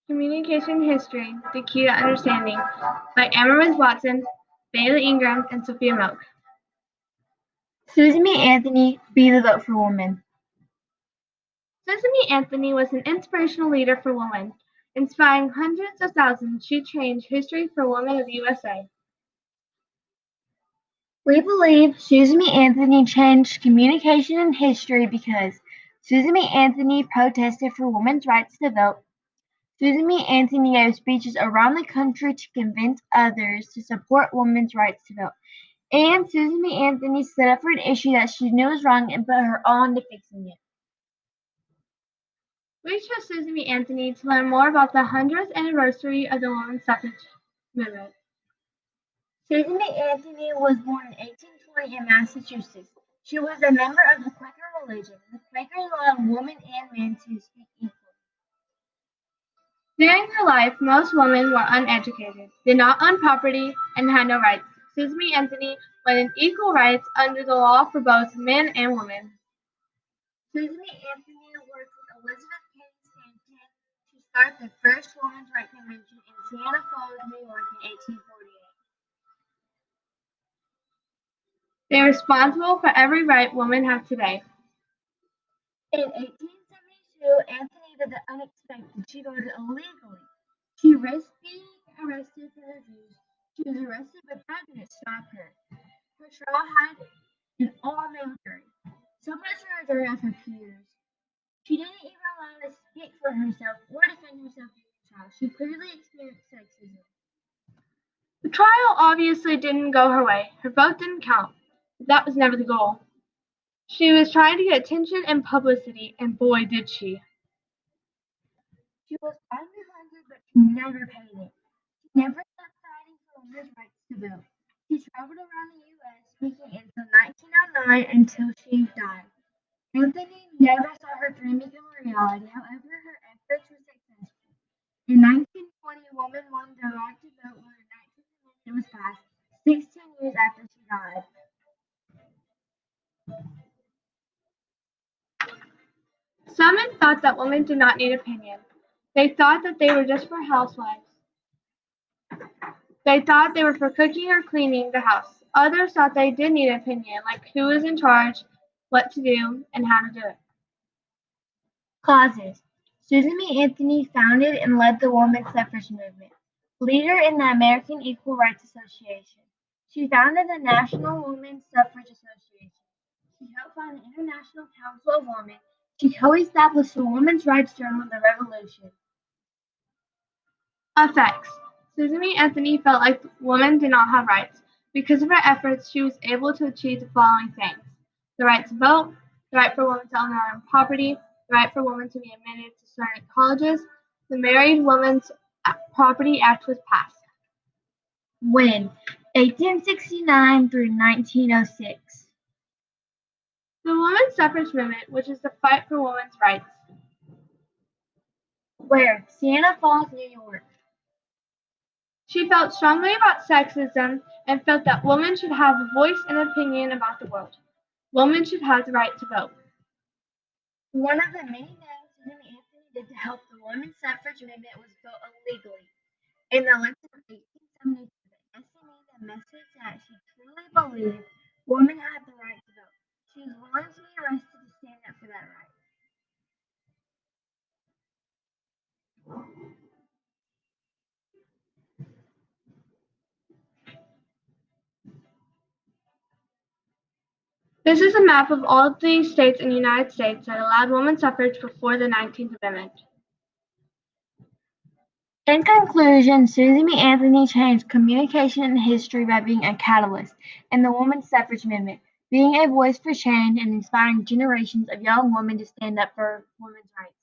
Communication History: The Key to Understanding by Emma Watson, Bailey Ingram, and Sophia Milk. Susan B. Anthony, Be the Vote for Women. Susan B. Anthony was an inspirational leader for women. Inspiring hundreds of thousands, she changed history for women of the USA. We believe Susan B. Anthony changed communication and history because Susan B. Anthony protested for women's rights to vote. Susan B. Anthony gave speeches around the country to convince others to support women's rights to vote. And Susan B. Anthony stood up for an issue that she knew was wrong and put her all into fixing it. We chose Susan B. Anthony to learn more about the 100th anniversary of the women's suffrage movement. Susan B. Anthony was born in 1820 in Massachusetts. She was a member of the Quaker religion. The Quakers allowed women and men to speak equally. During her life, most women were uneducated, did not own property, and had no rights. Susan B. Anthony wanted equal rights under the law for both men and women. Susan B. Anthony worked with Elizabeth Cady Stanton to start the first women's rights convention in Santa Falls, New York in 1848. They are responsible for every right women have today. In 1872, Anthony did the unexpected. She voted illegally. She risked being arrested for her views. She was arrested, but that didn't stop her. Her trial had an all-male jury. So much for her jury of her peers. She didn't even allow to speak for herself or defend herself in the trial. She clearly experienced sexism. The trial obviously didn't go her way. Her vote didn't count. But that was never the goal. She was trying to get attention and publicity, and boy did she. She was hundred, but she never paid it. She never stopped fighting for women's rights to vote. She traveled around the U.S. speaking until 1909 until she died. Anthony never saw her dream become a reality. However, her efforts were successful. In 1920, women won the right to vote when the 19th Amendment was passed, 16 years after she died. Some men thought that women did not need opinion. They thought that they were just for housewives. They thought they were for cooking or cleaning the house. Others thought they did need opinion, like who was in charge, what to do, and how to do it. Causes. Susan B. Anthony founded and led the women's suffrage movement. Leader in the American Equal Rights Association. She founded the National Women's Suffrage Association. She helped found the International Council of Women. She co-established the Women's Rights Journal of the Revolution. Effects. Susan B. Anthony felt like women did not have rights. Because of her efforts, she was able to achieve the following things: the right to vote, the right for women to own their own property, the right for women to be admitted to certain colleges. The Married Women's Property Act was passed. When? 1869 through 1906. The women's suffrage movement, which is the fight for women's rights. Where? Santa Falls, New York. She felt strongly about sexism and felt that women should have a voice and opinion about the world. Women should have the right to vote. One of the many things Susan B. Anthony did to help the women's suffrage movement was vote illegally. In the election of 1872, the SME the message that she truly believed women had the right to vote. She was willing to be arrested to stand up for that right. This is a map of all of the states in the United States that allowed women's suffrage before the 19th Amendment. In conclusion, Susan B. Anthony changed communication and history by being a catalyst in the women's suffrage movement, being a voice for change and inspiring generations of young women to stand up for women's rights.